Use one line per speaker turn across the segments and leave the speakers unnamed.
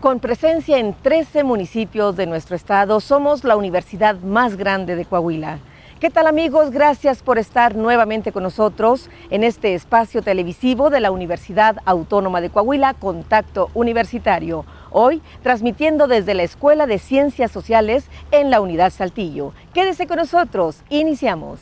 Con presencia en 13 municipios de nuestro estado, somos la universidad más grande de Coahuila. ¿Qué tal, amigos? Gracias por estar nuevamente con nosotros en este espacio televisivo de la Universidad Autónoma de Coahuila, Contacto Universitario. Hoy transmitiendo desde la Escuela de Ciencias Sociales en la Unidad Saltillo. Quédese con nosotros, iniciamos.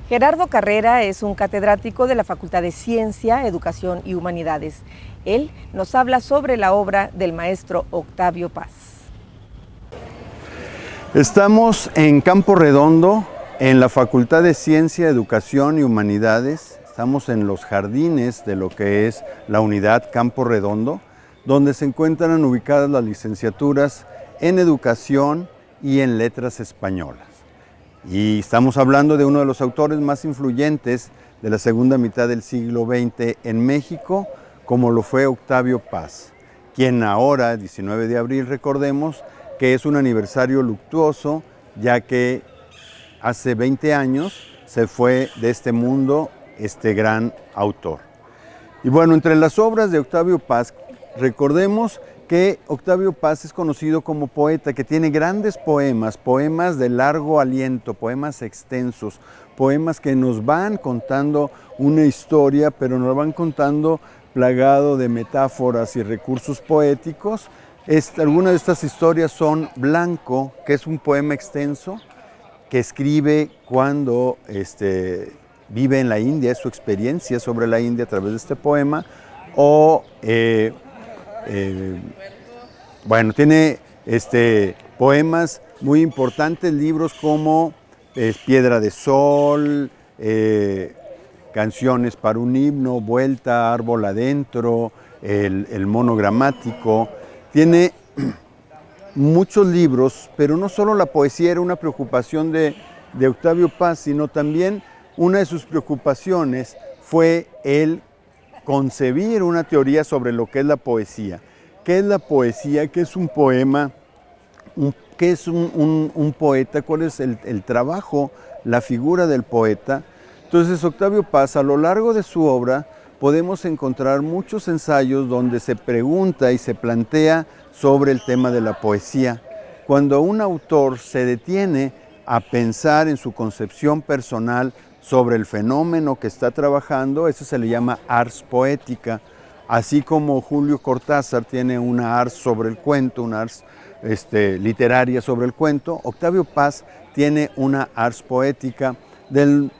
Gerardo Carrera es un catedrático de la Facultad de Ciencia, Educación y Humanidades. Él nos habla sobre la obra del maestro Octavio Paz.
Estamos en Campo Redondo, en la Facultad de Ciencia, Educación y Humanidades. Estamos en los jardines de lo que es la unidad Campo Redondo, donde se encuentran ubicadas las licenciaturas en Educación y en Letras Españolas. Y estamos hablando de uno de los autores más influyentes de la segunda mitad del siglo XX en México, como lo fue Octavio Paz, quien ahora, 19 de abril, recordemos que es un aniversario luctuoso, ya que hace 20 años se fue de este mundo este gran autor. Y bueno, entre las obras de Octavio Paz, recordemos que Octavio Paz es conocido como poeta, que tiene grandes poemas, poemas de largo aliento, poemas extensos, poemas que nos van contando una historia, pero nos van contando plagado de metáforas y recursos poéticos. Algunas de estas historias son Blanco, que es un poema extenso, que escribe cuando vive en la India, es su experiencia sobre la India a través de este poema, o bueno, tiene poemas muy importantes, libros como Piedra de Sol, Canciones para un himno, Vuelta, Árbol adentro, el monogramático. Tiene muchos libros, pero no solo la poesía era una preocupación de Octavio Paz, sino también una de sus preocupaciones fue el concebir una teoría sobre lo que es la poesía. ¿Qué es la poesía? ¿Qué es un poema? ¿Qué es un poeta? ¿Cuál es el trabajo, la figura del poeta? Entonces, Octavio Paz, a lo largo de su obra, podemos encontrar muchos ensayos donde se pregunta y se plantea sobre el tema de la poesía. Cuando un autor se detiene a pensar en su concepción personal sobre el fenómeno que está trabajando, eso se le llama ars poética. Así como Julio Cortázar tiene una ars sobre el cuento, una ars literaria sobre el cuento, Octavio Paz tiene una ars poética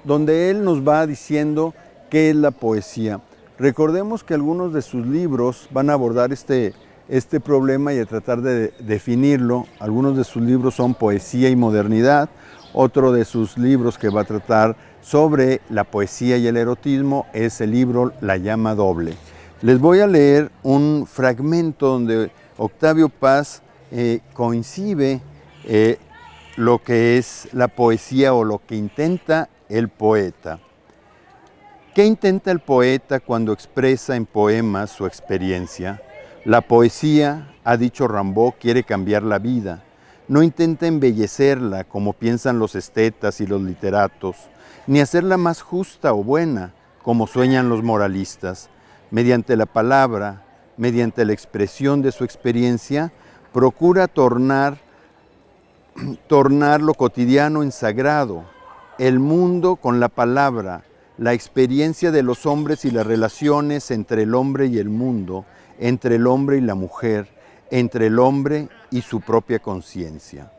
donde él nos va diciendo qué es la poesía. Recordemos que algunos de sus libros van a abordar este problema y a tratar de definirlo. Algunos de sus libros son Poesía y Modernidad, otro de sus libros que va a tratar sobre la poesía y el erotismo es el libro La llama doble. Les voy a leer un fragmento donde Octavio Paz coincide lo que es la poesía o lo que intenta el poeta. ¿Qué intenta el poeta cuando expresa en poemas su experiencia? La poesía, ha dicho Rimbaud, quiere cambiar la vida. No intenta embellecerla como piensan los estetas y los literatos, ni hacerla más justa o buena como sueñan los moralistas. Mediante la palabra, mediante la expresión de su experiencia, procura tornar lo cotidiano en sagrado, el mundo con la palabra, la experiencia de los hombres y las relaciones entre el hombre y el mundo, entre el hombre y la mujer, entre el hombre y su propia conciencia.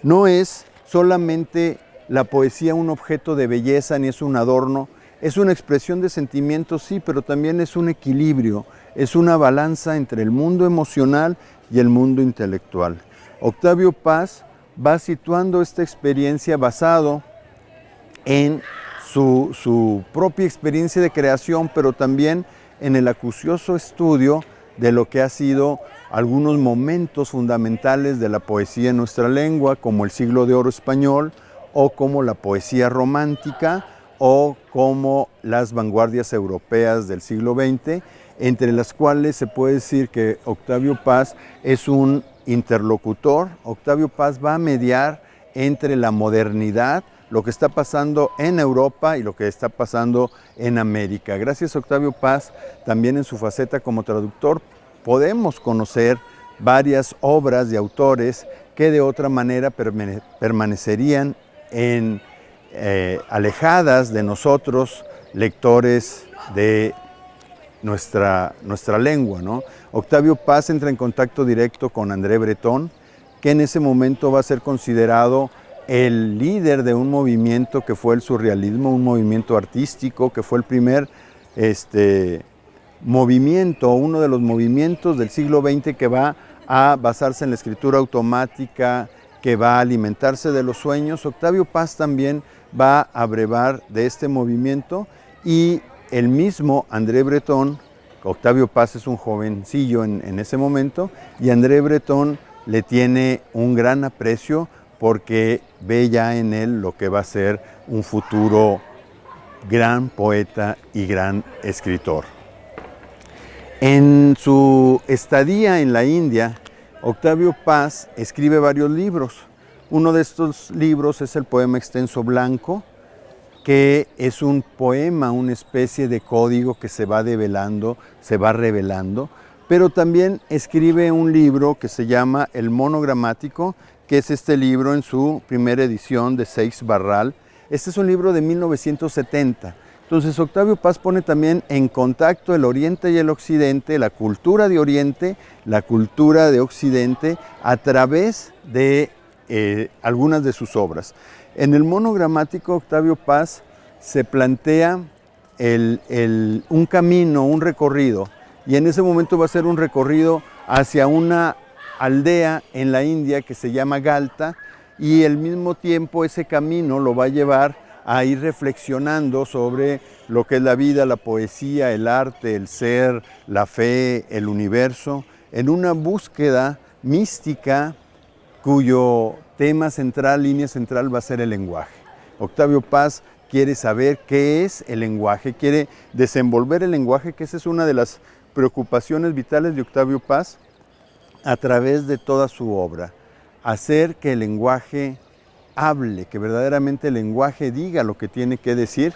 No es solamente la poesía un objeto de belleza ni es un adorno, es una expresión de sentimientos, sí, pero también es un equilibrio, es una balanza entre el mundo emocional y el mundo intelectual. Octavio Paz va situando esta experiencia basado en su propia experiencia de creación, pero también en el acucioso estudio de lo que ha sido algunos momentos fundamentales de la poesía en nuestra lengua, como el Siglo de Oro español, o como la poesía romántica, o como las vanguardias europeas del siglo XX, entre las cuales se puede decir que Octavio Paz es un interlocutor. Octavio Paz va a mediar entre la modernidad, lo que está pasando en Europa y lo que está pasando en América. Gracias a Octavio Paz, también en su faceta como traductor, podemos conocer varias obras de autores que de otra manera permanecerían alejadas de nosotros, lectores de nuestra lengua, ¿no? Octavio Paz entra en contacto directo con André Breton, que en ese momento va a ser considerado el líder de un movimiento que fue el surrealismo, un movimiento artístico, que fue el primer movimiento, uno de los movimientos del siglo XX que va a basarse en la escritura automática, que va a alimentarse de los sueños. Octavio Paz también va a brevar de este movimiento, y el mismo André Breton, Octavio Paz es un jovencillo en ese momento, y André Breton le tiene un gran aprecio porque ve ya en él lo que va a ser un futuro gran poeta y gran escritor. En su estadía en la India, Octavio Paz escribe varios libros. Uno de estos libros es el poema Extenso Blanco, que es un poema, una especie de código que se va develando, se va revelando, pero también escribe un libro que se llama El Mono Gramático, que es este libro en su primera edición de Seix Barral. Este es un libro de 1970. Entonces Octavio Paz pone también en contacto el Oriente y el Occidente, la cultura de Oriente, la cultura de Occidente, a través de algunas de sus obras. En el Mono Gramático, Octavio Paz se plantea un camino, un recorrido, y en ese momento va a ser un recorrido hacia una aldea en la India que se llama Galta, y al mismo tiempo ese camino lo va a llevar a ir reflexionando sobre lo que es la vida, la poesía, el arte, el ser, la fe, el universo, en una búsqueda mística cuyo tema central, línea central, va a ser el lenguaje. Octavio Paz quiere saber qué es el lenguaje, quiere desenvolver el lenguaje, que esa es una de las preocupaciones vitales de Octavio Paz a través de toda su obra, hacer que el lenguaje hable, que verdaderamente el lenguaje diga lo que tiene que decir.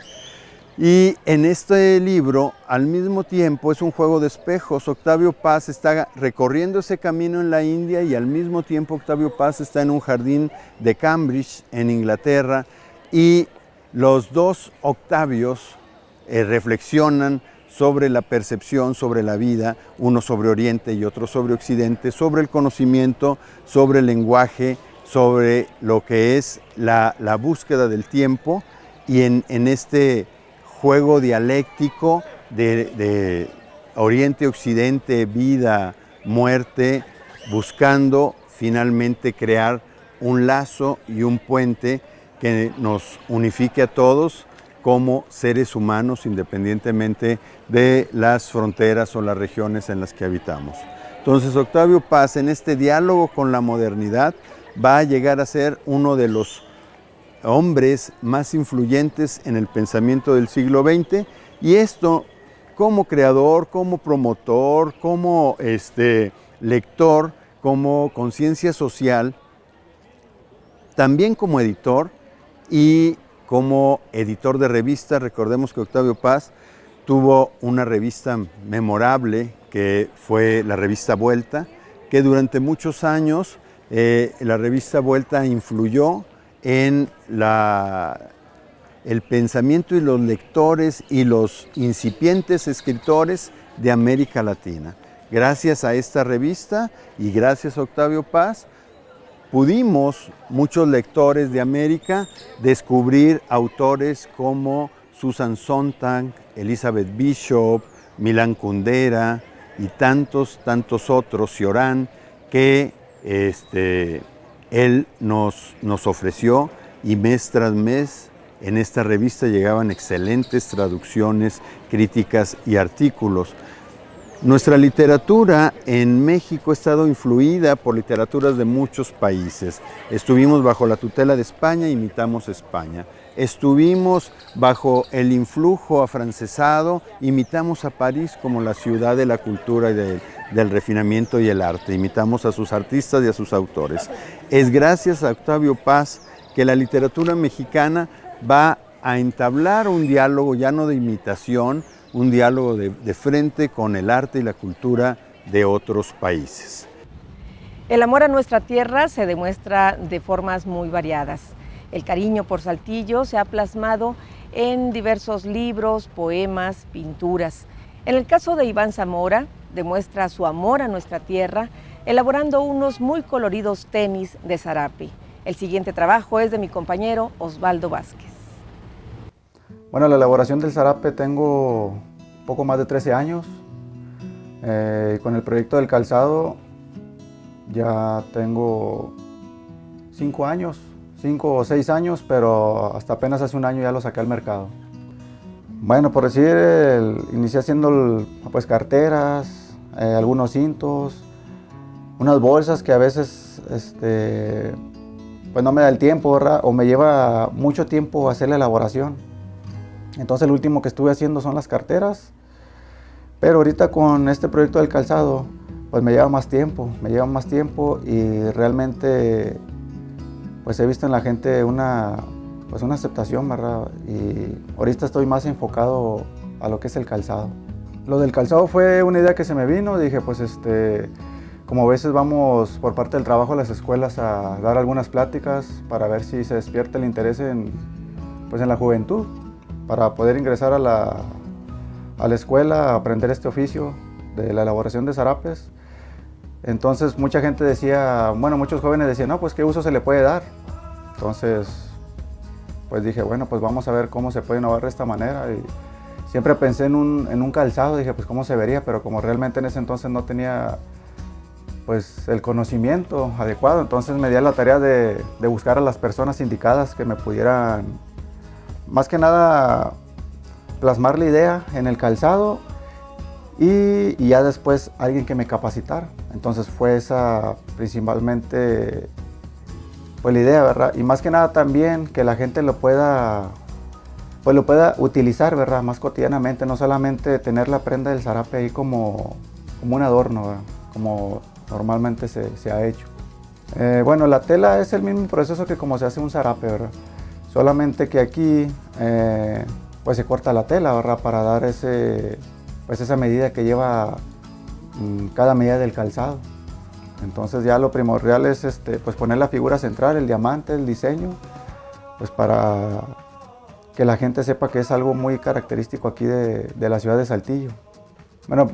Y en este libro, al mismo tiempo, es un juego de espejos. Octavio Paz está recorriendo ese camino en la India, y al mismo tiempo Octavio Paz está en un jardín de Cambridge, en Inglaterra, y los dos Octavios reflexionan sobre la percepción, sobre la vida, uno sobre Oriente y otro sobre Occidente, sobre el conocimiento, sobre el lenguaje, sobre lo que es la búsqueda del tiempo, y en este juego dialéctico de Oriente-Occidente, vida, muerte, buscando finalmente crear un lazo y un puente que nos unifique a todos como seres humanos, independientemente de las fronteras o las regiones en las que habitamos. Entonces Octavio Paz, en este diálogo con la modernidad, va a llegar a ser uno de los hombres más influyentes en el pensamiento del siglo XX, y esto como creador, como promotor, como lector, como conciencia social, también como editor y como editor de revistas. Recordemos que Octavio Paz tuvo una revista memorable que fue la revista Vuelta, que durante muchos años la revista Vuelta influyó en el pensamiento y los lectores y los incipientes escritores de América Latina. Gracias a esta revista y gracias a Octavio Paz, pudimos, muchos lectores de América, descubrir autores como Susan Sontag, Elizabeth Bishop, Milan Kundera y tantos otros, Cioran, que él nos ofreció, y mes tras mes en esta revista llegaban excelentes traducciones, críticas y artículos. Nuestra literatura en México ha estado influida por literaturas de muchos países. Estuvimos bajo la tutela de España, imitamos España. Estuvimos bajo el influjo afrancesado, imitamos a París como la ciudad de la cultura y del refinamiento y el arte. Imitamos a sus artistas y a sus autores. Es gracias a Octavio Paz que la literatura mexicana va a entablar un diálogo ya no de imitación, un diálogo de frente con el arte y la cultura de otros países.
El amor a nuestra tierra se demuestra de formas muy variadas. El cariño por Saltillo se ha plasmado en diversos libros, poemas, pinturas. En el caso de Iván Zamora, demuestra su amor a nuestra tierra elaborando unos muy coloridos tenis de zarape. El siguiente trabajo es de mi compañero Osvaldo Vázquez.
Bueno, la elaboración del zarape tengo poco más de 13 años. Con el proyecto del calzado ya tengo 5 años, 5 o 6 años, pero hasta apenas hace un año ya lo saqué al mercado. Bueno, por decir, inicié haciendo pues carteras, algunos cintos, unas bolsas que a veces pues no me da el tiempo, ¿verdad? O me lleva mucho tiempo hacer la elaboración. Entonces el último que estuve haciendo son las carteras, pero ahorita con este proyecto del calzado pues me lleva más tiempo y realmente pues he visto en la gente una aceptación, ¿verdad? Y ahorita estoy más enfocado a lo que es el calzado. Lo del calzado fue una idea que se me vino, dije pues como a veces vamos por parte del trabajo a las escuelas a dar algunas pláticas para ver si se despierta el interés en la juventud, para poder ingresar a la escuela a aprender este oficio de la elaboración de zarapes. Entonces mucha gente decía, bueno, muchos jóvenes decían, no, pues qué uso se le puede dar. Entonces, pues dije, bueno, pues vamos a ver cómo se puede innovar de esta manera. Y siempre pensé en un calzado, dije, pues cómo se vería, pero como realmente en ese entonces no tenía pues el conocimiento adecuado, entonces me di a la tarea de buscar a las personas indicadas que me pudieran, más que nada, plasmar la idea en el calzado y ya después alguien que me capacitara. Entonces fue esa principalmente pues la idea, ¿verdad? Y más que nada también que la gente lo pueda utilizar, ¿verdad? Más cotidianamente, no solamente tener la prenda del zarape ahí como un adorno, ¿verdad? Como normalmente se ha hecho. Bueno, la tela es el mismo proceso que como se hace un zarape, ¿verdad? Solamente que aquí pues se corta la tela, ¿verdad? Para dar esa medida que lleva cada medida del calzado. Entonces ya lo primordial es pues poner la figura central, el diamante, el diseño, pues para que la gente sepa que es algo muy característico aquí de la ciudad de Saltillo. Bueno,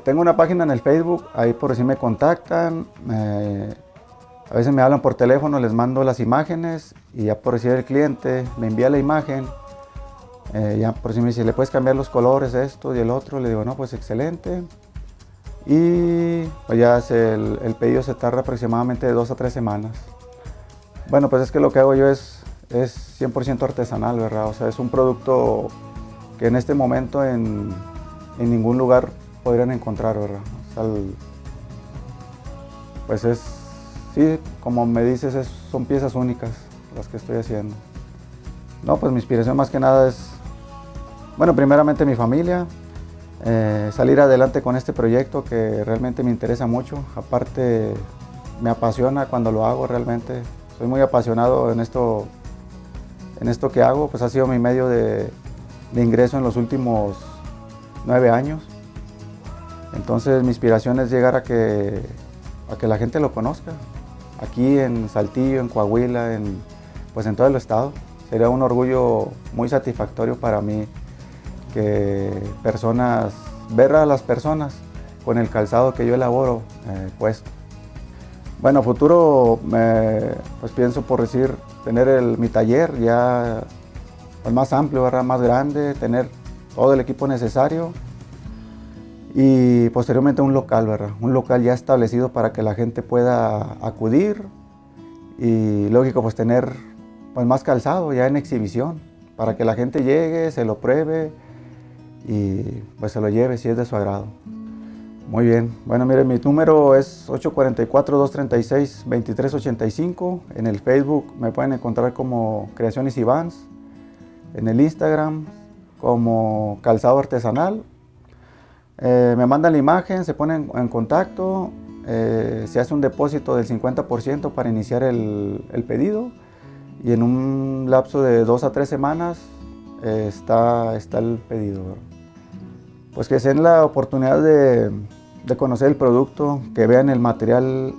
tengo una página en el Facebook, ahí por si me contactan, a veces me hablan por teléfono, les mando las imágenes y ya por decir el cliente me envía la imagen, ya por si me dice, ¿le puedes cambiar los colores, esto y el otro? Le digo, no, pues excelente. Y pues ya el pedido se tarda aproximadamente de 2 a 3 semanas. Bueno, pues es que lo que hago yo es 100% artesanal, ¿verdad? O sea, es un producto que en este momento en ningún lugar podrían encontrar, ¿verdad? O sea, pues sí, como me dices, son piezas únicas las que estoy haciendo. No, pues mi inspiración más que nada es, bueno, primeramente mi familia, salir adelante con este proyecto que realmente me interesa mucho. Aparte, me apasiona cuando lo hago realmente. Soy muy apasionado en esto que hago, pues ha sido mi medio de ingreso en los últimos 9 años. Entonces mi inspiración es llegar a que la gente lo conozca. Aquí en Saltillo, en Coahuila, pues en todo el estado. Sería un orgullo muy satisfactorio para mí que ver a las personas con el calzado que yo elaboro puesto. Bueno, futuro, pues pienso por decir, tener mi taller ya pues más amplio, ¿verdad? Más grande, tener todo el equipo necesario y posteriormente un local, ¿verdad? Un local ya establecido para que la gente pueda acudir y lógico pues tener pues más calzado ya en exhibición para que la gente llegue, se lo pruebe y pues se lo lleve si es de su agrado. Muy bien, bueno miren, mi número es 844-236-2385, en el Facebook me pueden encontrar como Creaciones Ivans, en el Instagram como Calzado Artesanal. Me mandan la imagen, se ponen en contacto, se hace un depósito del 50% para iniciar el pedido y en un lapso de 2 a 3 semanas está el pedido. Pues que se den la oportunidad de de conocer el producto, que vean el material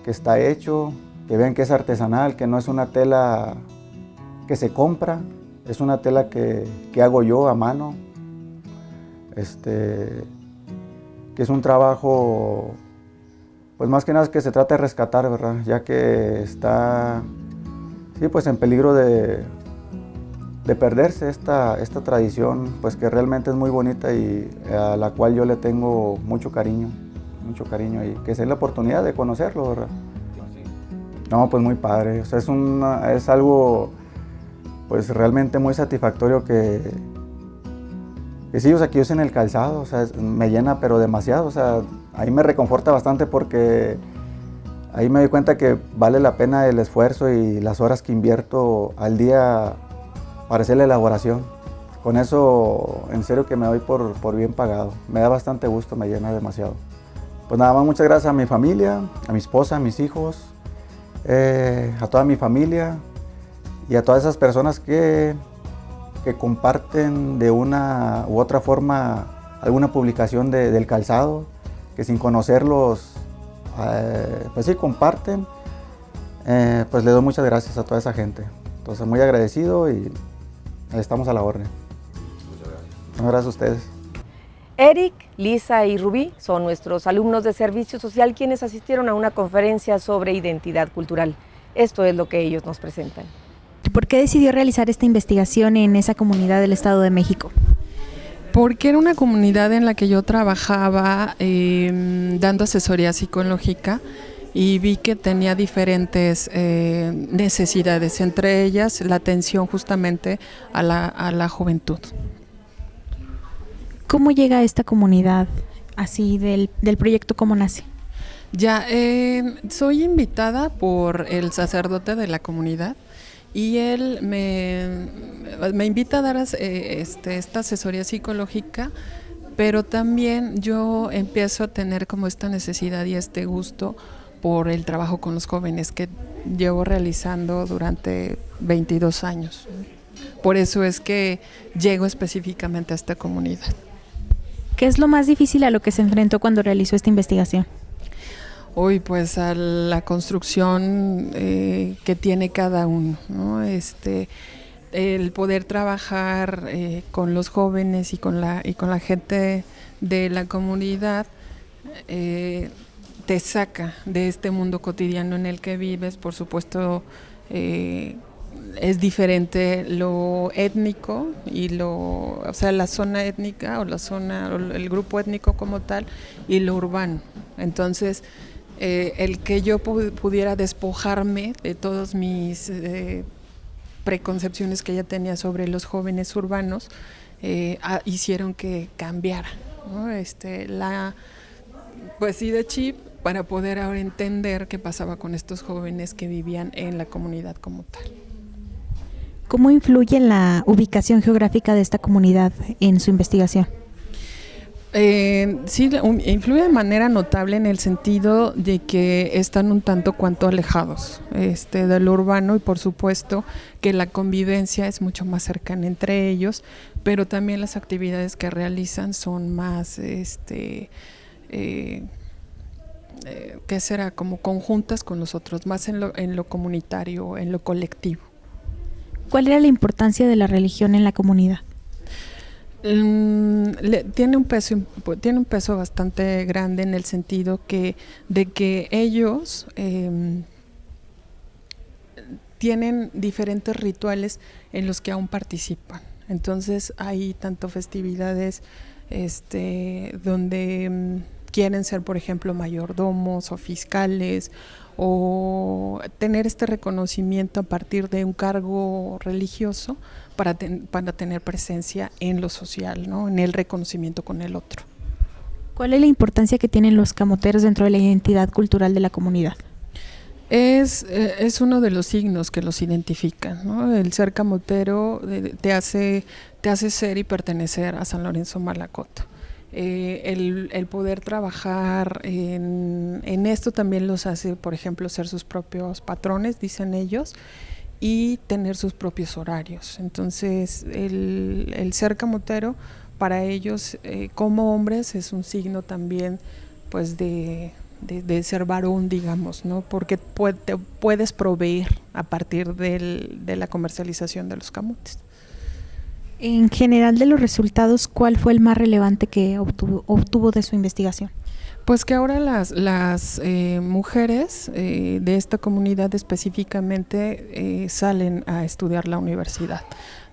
que está hecho, que vean que es artesanal, que no es una tela que se compra, es una tela que hago yo a mano, que es un trabajo, pues más que nada que se trata de rescatar, ¿verdad? Ya que está, sí, pues en peligro de perderse esta tradición, pues que realmente es muy bonita y a la cual yo le tengo mucho cariño y que se dé la oportunidad de conocerlo, ¿verdad? No, pues muy padre, o sea, es algo pues realmente muy satisfactorio que sí, o sea, que usen el calzado, o sea, me llena pero demasiado, o sea, ahí me reconforta bastante porque ahí me doy cuenta que vale la pena el esfuerzo y las horas que invierto al día para hacer la elaboración. Con eso, en serio que me doy por bien pagado. Me da bastante gusto, me llena demasiado. Pues nada más, muchas gracias a mi familia, a mi esposa, a mis hijos, a toda mi familia y a todas esas personas que comparten de una u otra forma alguna publicación del calzado, que sin conocerlos, pues sí, comparten. Pues le doy muchas gracias a toda esa gente. Entonces, muy agradecido y estamos a la orden. Muchas gracias. Gracias a ustedes.
Eric, Lisa y Rubí son nuestros alumnos de servicio social quienes asistieron a una conferencia sobre identidad cultural. Esto es lo que ellos nos presentan.
¿Por qué decidió realizar esta investigación en esa comunidad del Estado de México?
Porque era una comunidad en la que yo trabajaba dando asesoría psicológica y vi que tenía diferentes necesidades, entre ellas la atención justamente a la juventud.
¿Cómo llega a esta comunidad así del proyecto? ¿Cómo nace?
Ya, soy invitada por el sacerdote de la comunidad y él me invita a dar esta asesoría psicológica, pero también yo empiezo a tener como esta necesidad y este gusto por el trabajo con los jóvenes que llevo realizando durante 22 años. Por eso es que llego específicamente a esta comunidad.
¿Qué es lo más difícil a lo que se enfrentó cuando realizó esta investigación?
Hoy pues a la construcción que tiene cada uno, ¿no? El poder trabajar con los jóvenes y con la gente de la comunidad te saca de este mundo cotidiano en el que vives. Por supuesto, es diferente lo étnico y o sea, la zona étnica o el grupo étnico como tal y lo urbano. Entonces, el que yo pudiera despojarme de todas mis preconcepciones que ya tenía sobre los jóvenes urbanos, hicieron que cambiara, ¿no? Pues sí, de chip, para poder ahora entender qué pasaba con estos jóvenes que vivían en la comunidad como tal.
¿Cómo influye la ubicación geográfica de esta comunidad en su investigación?
Sí, influye de manera notable en el sentido de que están un tanto cuanto alejados de lo urbano y por supuesto que la convivencia es mucho más cercana entre ellos, pero también las actividades que realizan son más, ¿qué será? Como conjuntas con los otros, más en lo comunitario, en lo colectivo.
¿Cuál era la importancia de la religión en la comunidad?
Tiene un peso bastante grande en el sentido de que ellos tienen diferentes rituales en los que aún participan. Entonces hay tanto festividades donde quieren ser, por ejemplo, mayordomos o fiscales, o tener este reconocimiento a partir de un cargo religioso para tener presencia en lo social, ¿no? En el reconocimiento con el otro.
¿Cuál es la importancia que tienen los camoteros dentro de la identidad cultural de la comunidad?
Es uno de los signos que los identifican, ¿no? El ser camotero te hace ser y pertenecer a San Lorenzo Malacoto. El poder trabajar en esto también los hace, por ejemplo, ser sus propios patrones, dicen ellos, y tener sus propios horarios. Entonces, el ser camotero para ellos como hombres es un signo también pues de ser varón, digamos, ¿no? Porque te puedes proveer a partir de la comercialización de los camotes.
En general, de los resultados, ¿cuál fue el más relevante que obtuvo de su investigación?
Pues que ahora las mujeres de esta comunidad específicamente salen a estudiar la universidad,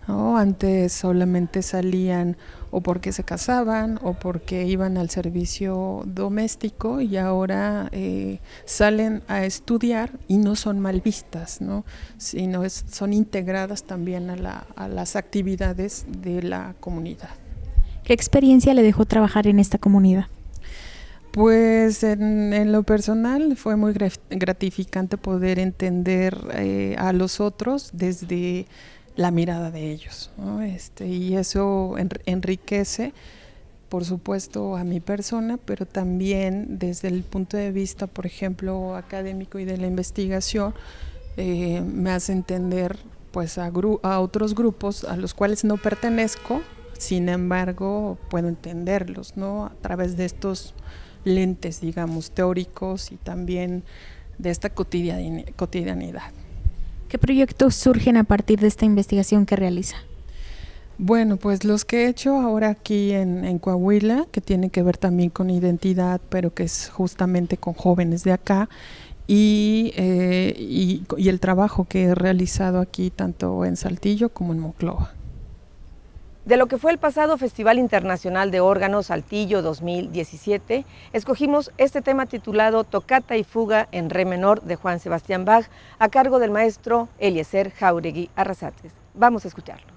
¿no? Antes solamente salían o porque se casaban o porque iban al servicio doméstico, y ahora salen a estudiar y no son mal vistas, ¿no? Sino son integradas también a las actividades de la comunidad.
¿Qué experiencia le dejó trabajar en esta comunidad?
Pues en lo personal fue muy gratificante poder entender a los otros desde la mirada de ellos, ¿no? Y eso enriquece, por supuesto, a mi persona, pero también desde el punto de vista, por ejemplo, académico y de la investigación, me hace entender pues a otros grupos a los cuales no pertenezco, sin embargo puedo entenderlos, ¿no? A través de estos lentes, digamos, teóricos y también de esta cotidianidad.
¿Qué proyectos surgen a partir de esta investigación que realiza?
Bueno, pues los que he hecho ahora aquí en Coahuila, que tienen que ver también con identidad, pero que es justamente con jóvenes de acá, y el trabajo que he realizado aquí tanto en Saltillo como en Monclova.
De lo que fue el pasado Festival Internacional de Órganos Saltillo 2017, escogimos este tema titulado Tocata y Fuga en Re menor de Juan Sebastián Bach, a cargo del maestro Eliezer Jáuregui Arrasates. Vamos a escucharlo.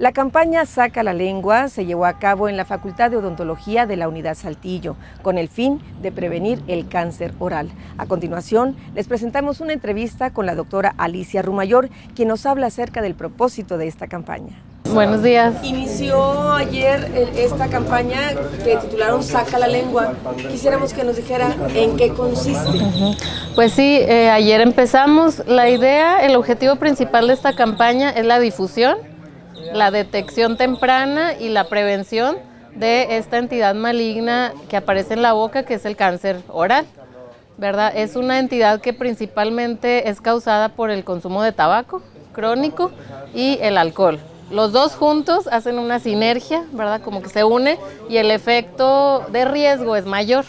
La campaña Saca la Lengua se llevó a cabo en la Facultad de Odontología de la Unidad Saltillo, con el fin de prevenir el cáncer oral. A continuación, les presentamos una entrevista con la doctora Alicia Rumayor, quien nos habla acerca del propósito de esta campaña.
Buenos días.
Inició ayer esta campaña que titularon Saca la Lengua. Quisiéramos que nos dijera en qué consiste.
Pues sí, ayer empezamos. La idea, el objetivo principal de esta campaña es la difusión, la detección temprana y la prevención de esta entidad maligna que aparece en la boca, que es el cáncer oral, ¿verdad? Es una entidad que principalmente es causada por el consumo de tabaco crónico y el alcohol. Los dos juntos hacen una sinergia, ¿verdad? Como que se une y el efecto de riesgo es mayor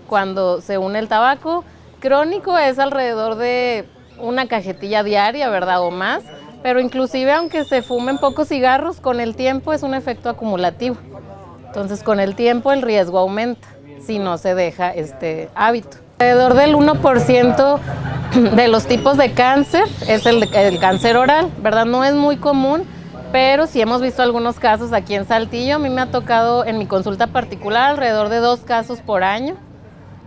cuando se une el tabaco. Crónico es alrededor de una cajetilla diaria, ¿verdad? O más, pero inclusive aunque se fumen pocos cigarros, con el tiempo es un efecto acumulativo. Entonces con el tiempo el riesgo aumenta si no se deja este hábito. Alrededor del 1% de los tipos de cáncer es el cáncer oral, ¿verdad? No es muy común, pero sí hemos visto algunos casos aquí en Saltillo. A mí me ha tocado en mi consulta particular alrededor de 2 casos por año.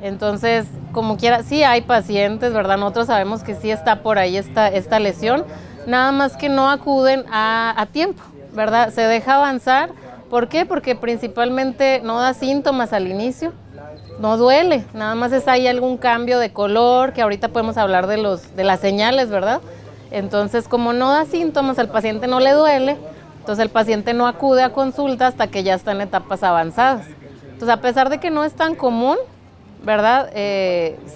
Entonces, como quiera, sí hay pacientes, ¿verdad? Nosotros sabemos que sí está por ahí esta lesión, nada más que no acuden a tiempo, ¿verdad? Se deja avanzar. ¿Por qué? Porque principalmente no da síntomas al inicio, no duele, nada más es ahí algún cambio de color, que ahorita podemos hablar de las señales, ¿verdad? Entonces, como no da síntomas, al paciente no le duele, entonces el paciente no acude a consulta hasta que ya está en etapas avanzadas. Entonces, a pesar de que no es tan común, ¿verdad?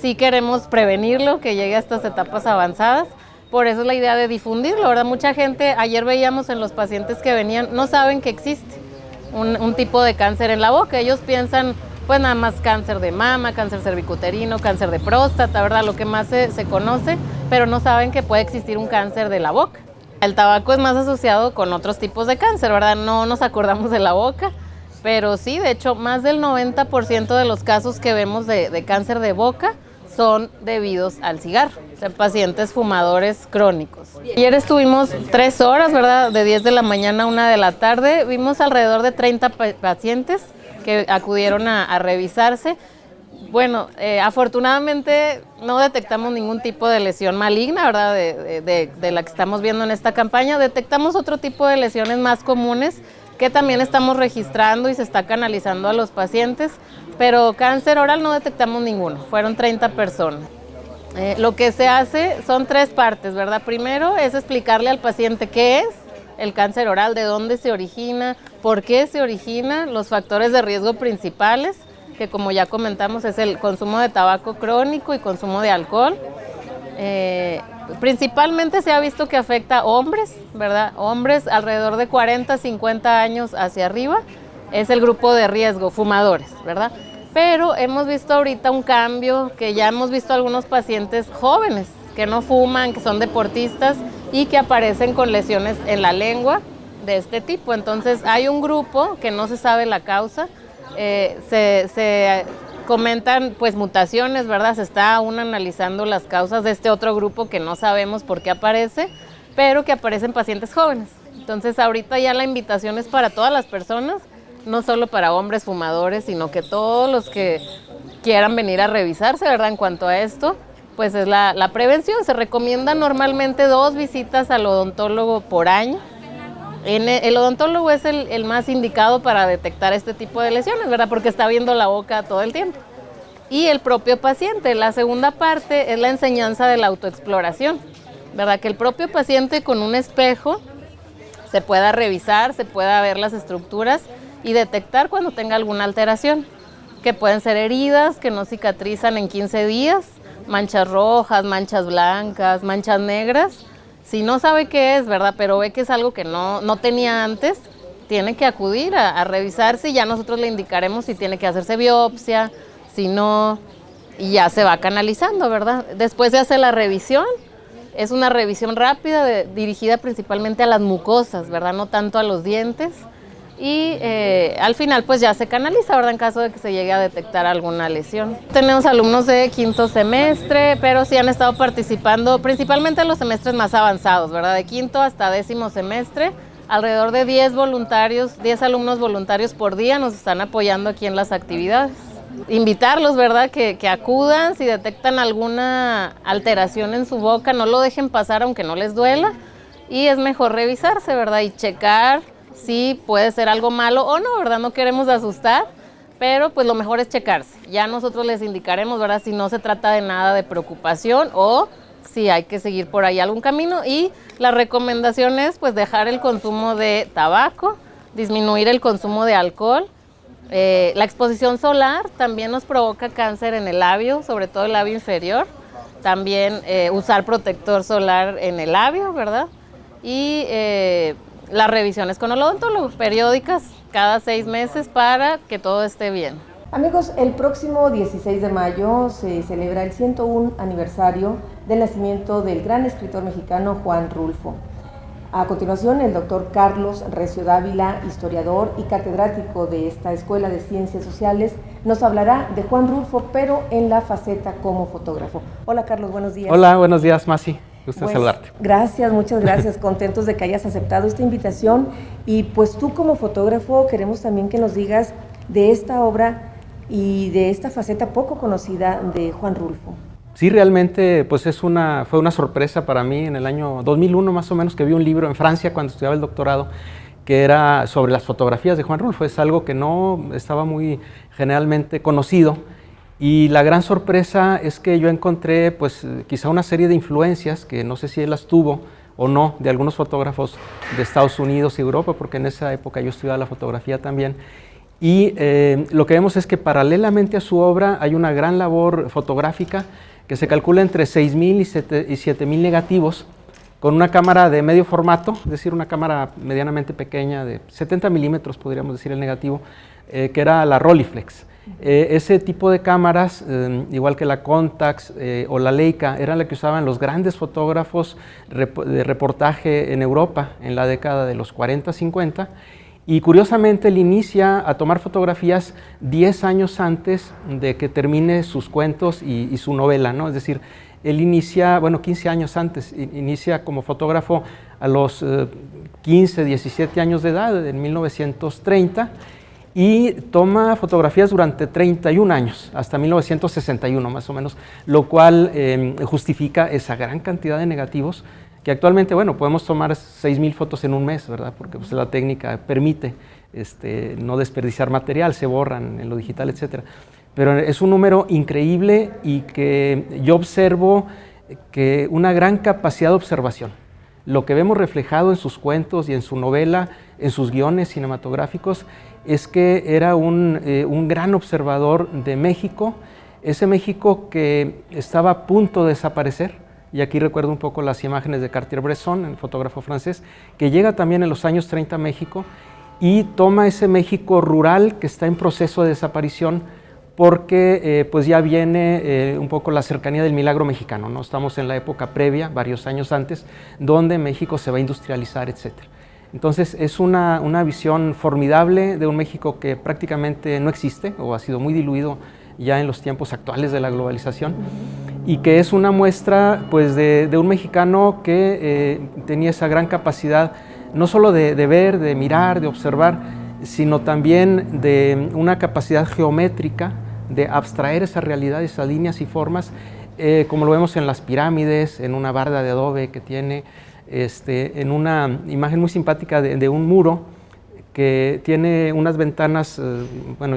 Sí queremos prevenirlo, que llegue a estas etapas avanzadas. Por eso es la idea de difundirlo, ¿verdad? Mucha gente, ayer veíamos en los pacientes que venían, no saben que existe un tipo de cáncer en la boca. Ellos piensan, pues nada más cáncer de mama, cáncer cervicuterino, cáncer de próstata, ¿verdad? Lo que más se conoce, pero no saben que puede existir un cáncer de la boca. El tabaco es más asociado con otros tipos de cáncer, ¿verdad? No nos acordamos de la boca, pero sí, de hecho, más del 90% de los casos que vemos de cáncer de boca son debidos al cigarro, o sea, pacientes fumadores crónicos. Ayer estuvimos 3 horas, ¿verdad? De 10 de la mañana a 1 de la tarde, vimos alrededor de 30 pacientes que acudieron a revisarse. Bueno, afortunadamente no detectamos ningún tipo de lesión maligna, ¿verdad? De la que estamos viendo en esta campaña. Detectamos otro tipo de lesiones más comunes que también estamos registrando y se está canalizando a los pacientes, pero cáncer oral no detectamos ninguno, fueron 30 personas. Lo que se hace son 3 partes, ¿verdad? Primero es explicarle al paciente qué es el cáncer oral, de dónde se origina, por qué se origina, los factores de riesgo principales, que como ya comentamos es el consumo de tabaco crónico y consumo de alcohol. Principalmente se ha visto que afecta a hombres, ¿verdad? Hombres alrededor de 40, 50 años hacia arriba, es el grupo de riesgo, fumadores, ¿verdad? Pero hemos visto ahorita un cambio, que ya hemos visto algunos pacientes jóvenes que no fuman, que son deportistas y que aparecen con lesiones en la lengua de este tipo. Entonces hay un grupo que no se sabe la causa, se comentan pues mutaciones, ¿verdad? Se está aún analizando las causas de este otro grupo que no sabemos por qué aparece, pero que aparecen pacientes jóvenes. Entonces ahorita ya la invitación es para todas las personas, no solo para hombres fumadores, sino que todos los que quieran venir a revisarse, ¿verdad? En cuanto a esto, pues es la prevención. Se recomienda normalmente 2 visitas al odontólogo por año. El odontólogo es el más indicado para detectar este tipo de lesiones, ¿verdad? Porque está viendo la boca todo el tiempo. Y el propio paciente. La segunda parte es la enseñanza de la autoexploración, ¿verdad? Que el propio paciente con un espejo se pueda revisar, se pueda ver las estructuras y detectar cuando tenga alguna alteración, que pueden ser heridas que no cicatrizan en 15 días, manchas rojas, manchas blancas, manchas negras. Si no sabe qué es, ¿verdad? Pero ve que es algo que no tenía antes, tiene que acudir a revisarse y ya nosotros le indicaremos si tiene que hacerse biopsia, si no, y ya se va canalizando, ¿verdad? Después se hace la revisión, es una revisión rápida dirigida principalmente a las mucosas, ¿verdad? No tanto a los dientes. Y al final pues ya se canaliza, ¿verdad? En caso de que se llegue a detectar alguna lesión. Tenemos alumnos de 5º semestre, pero sí han estado participando principalmente en los semestres más avanzados, ¿verdad? De 5º hasta 10º semestre alrededor de 10 voluntarios, 10 alumnos voluntarios por día nos están apoyando aquí en las actividades. Invitarlos, ¿verdad?, que acudan, si detectan alguna alteración en su boca, no lo dejen pasar aunque no les duela, y es mejor revisarse, ¿verdad?, y checar si puede ser algo malo o no, ¿verdad? No queremos asustar, pero pues lo mejor es checarse. Ya nosotros les indicaremos, ¿verdad?, si no se trata de nada de preocupación o si hay que seguir por ahí algún camino, y la recomendación es pues dejar el consumo de tabaco, disminuir el consumo de alcohol. La exposición solar también nos provoca cáncer en el labio, sobre todo el labio inferior. También usar protector solar en el labio, ¿verdad? Y las revisiones con el odontólogo, periódicas, cada 6 meses para que todo esté bien.
Amigos, el próximo 16 de mayo se celebra el 101 aniversario del nacimiento del gran escritor mexicano Juan Rulfo. A continuación, el doctor Carlos Recio Dávila, historiador y catedrático de esta Escuela de Ciencias Sociales, nos hablará de Juan Rulfo, pero en la faceta como fotógrafo. Hola Carlos, buenos días.
Hola, buenos días, Masi. Gusto saludarte.
Gracias, muchas gracias. Contentos de que hayas aceptado esta invitación. Y pues tú como fotógrafo queremos también que nos digas de esta obra y de esta faceta poco conocida de Juan Rulfo.
Sí, realmente pues fue una sorpresa para mí en el año 2001 más o menos, que vi un libro en Francia cuando estudiaba el doctorado que era sobre las fotografías de Juan Rulfo. Es algo que no estaba muy generalmente conocido, y la gran sorpresa es que yo encontré pues quizá una serie de influencias que no sé si él las tuvo o no, de algunos fotógrafos de Estados Unidos y Europa, porque en esa época yo estudiaba la fotografía también. Y lo que vemos es que paralelamente a su obra hay una gran labor fotográfica que se calcula entre 6.000 y 7.000 negativos con una cámara de medio formato, es decir, una cámara medianamente pequeña de 70 milímetros, podríamos decir el negativo, que era la Rolleiflex. Ese tipo de cámaras, igual que la Contax o la Leica, eran la que usaban los grandes fotógrafos de reportaje en Europa en la década de los 40-50, y curiosamente él inicia a tomar fotografías 10 años antes de que termine sus cuentos y su novela, ¿no? Es decir, él inicia, 15 años antes, inicia como fotógrafo a los 15, 17 años de edad, en 1930, y toma fotografías durante 31 años, hasta 1961 más o menos, lo cual justifica esa gran cantidad de negativos que actualmente, podemos tomar 6.000 fotos en un mes, ¿verdad? Porque pues, la técnica permite no desperdiciar material, se borran en lo digital, etc. Pero es un número increíble, y que yo observo que una gran capacidad de observación. Lo que vemos reflejado en sus cuentos y en su novela, en sus guiones cinematográficos, es que era un gran observador de México, ese México que estaba a punto de desaparecer. Y aquí recuerdo un poco las imágenes de Cartier-Bresson, el fotógrafo francés, que llega también en los años 30 a México y toma ese México rural que está en proceso de desaparición, porque pues ya viene un poco la cercanía del milagro mexicano, ¿no? Estamos en la época previa, varios años antes, donde México se va a industrializar, etc. Entonces es una visión formidable de un México que prácticamente no existe o ha sido muy diluido ya en los tiempos actuales de la globalización, y que es una muestra pues de un mexicano que tenía esa gran capacidad no solo de ver, de mirar, de observar, sino también de una capacidad geométrica de abstraer esa realidad, esas líneas y formas, como lo vemos en las pirámides, en una barda de adobe que tiene, en una imagen muy simpática de un muro que tiene unas ventanas,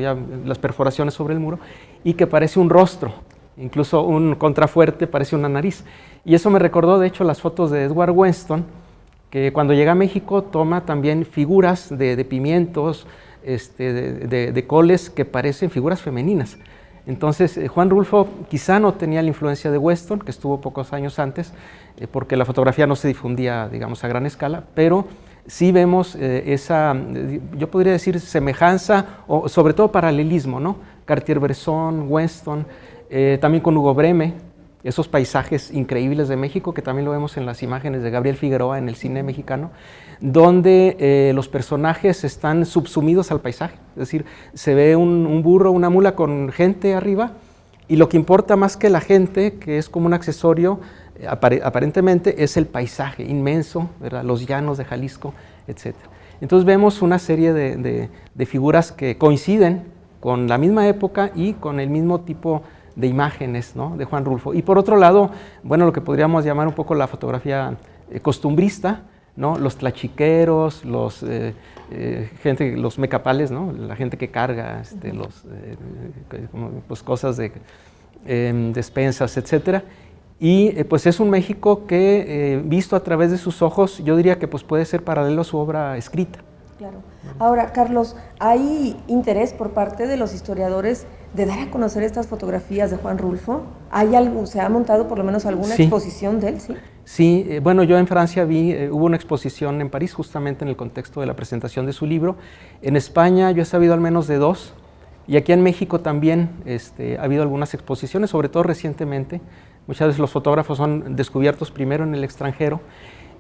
ya las perforaciones sobre el muro, y que parece un rostro, incluso un contrafuerte parece una nariz. Y eso me recordó, de hecho, las fotos de Edward Weston, que cuando llega a México toma también figuras de pimientos, de coles que parecen figuras femeninas. Entonces, Juan Rulfo quizá no tenía la influencia de Weston, que estuvo pocos años antes, porque la fotografía no se difundía, digamos, a gran escala, pero sí vemos esa, yo podría decir, semejanza o sobre todo paralelismo, ¿no? Cartier-Bresson, Weston, también con Hugo Breme, esos paisajes increíbles de México, que también lo vemos en las imágenes de Gabriel Figueroa en el cine mexicano, donde los personajes están subsumidos al paisaje, es decir, se ve un burro, una mula con gente arriba, y lo que importa más que la gente, que es como un accesorio, aparentemente es el paisaje inmenso, ¿verdad? Los llanos de Jalisco, etc. Entonces vemos una serie de figuras que coinciden con la misma época y con el mismo tipo de imágenes, ¿no?, de Juan Rulfo. Y por otro lado, bueno, lo que podríamos llamar un poco la fotografía costumbrista, ¿no?, los tlachiqueros, los mecapales, ¿no?, la gente que carga pues cosas de despensas, etcétera. Y pues es un México que, visto a través de sus ojos, yo diría que pues puede ser paralelo a su obra escrita.
Claro. Ahora, Carlos, ¿hay interés por parte de los historiadores de dar a conocer estas fotografías de Juan Rulfo? ¿Se ha montado por lo menos alguna exposición de él? Sí,
sí, bueno, yo en Francia hubo una exposición en París justamente en el contexto de la presentación de su libro. En España yo he sabido al menos de 2, y aquí en México también ha habido algunas exposiciones, sobre todo recientemente. Muchas veces los fotógrafos son descubiertos primero en el extranjero.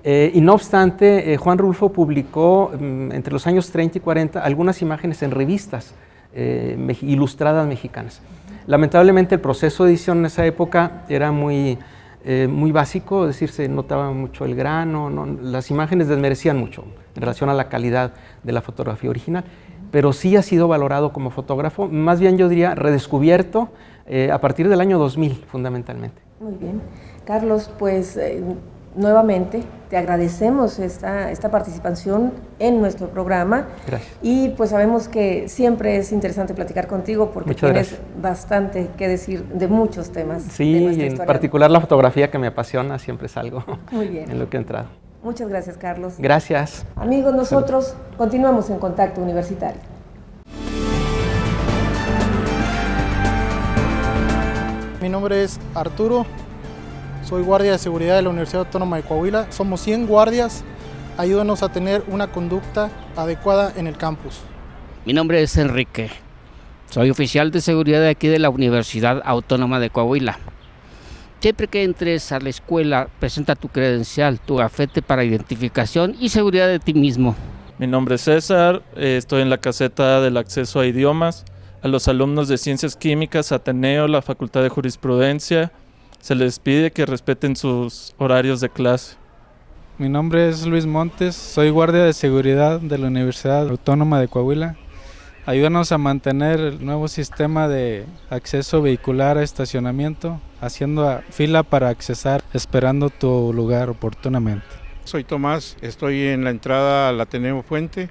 Y no obstante, Juan Rulfo publicó entre los años 30 y 40 algunas imágenes en revistas ilustradas mexicanas. Lamentablemente el proceso de edición en esa época era muy básico, es decir, se notaba mucho el grano, las imágenes desmerecían mucho en relación a la calidad de la fotografía original, pero sí ha sido valorado como fotógrafo, más bien yo diría redescubierto a partir del año 2000 fundamentalmente.
Muy bien. Carlos, pues nuevamente te agradecemos esta participación en nuestro programa.
Gracias.
Y pues sabemos que siempre es interesante platicar contigo porque
Muchas
tienes
gracias.
bastante que decir de muchos temas.
Sí,
de
y
nuestra
en
historia.
particular la fotografía que me apasiona, siempre es algo
Muy bien.
en lo que he entrado.
Muchas gracias, Carlos.
Gracias.
Amigos, nosotros continuamos en Contacto Universitario.
Mi nombre es Arturo, soy guardia de seguridad de la Universidad Autónoma de Coahuila. Somos 100 guardias, ayúdanos a tener una conducta adecuada en el campus.
Mi nombre es Enrique, soy oficial de seguridad de aquí de la Universidad Autónoma de Coahuila. Siempre que entres a la escuela, presenta tu credencial, tu gafete para identificación y seguridad de ti mismo.
Mi nombre es César, estoy en la caseta del acceso a idiomas. A los alumnos de Ciencias Químicas, Ateneo, la Facultad de Jurisprudencia, se les pide que respeten sus horarios de clase.
Mi nombre es Luis Montes, soy guardia de seguridad de la Universidad Autónoma de Coahuila. Ayúdanos a mantener el nuevo sistema de acceso vehicular a estacionamiento, haciendo fila para accesar, esperando tu lugar oportunamente.
Soy Tomás, estoy en la entrada al Ateneo Fuente.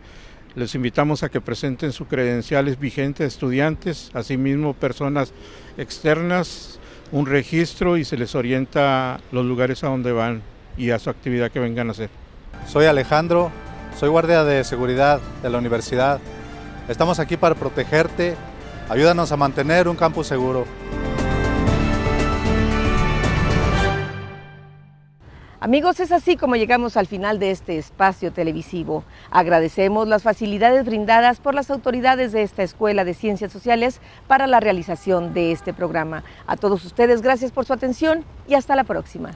Les invitamos a que presenten sus credenciales vigentes, estudiantes, asimismo personas externas, un registro y se les orienta los lugares a donde van y a su actividad que vengan a hacer.
Soy Alejandro, soy guardia de seguridad de la universidad. Estamos aquí para protegerte, ayúdanos a mantener un campus seguro.
Amigos, es así como llegamos al final de este espacio televisivo. Agradecemos las facilidades brindadas por las autoridades de esta Escuela de Ciencias Sociales para la realización de este programa. A todos ustedes, gracias por su atención y hasta la próxima.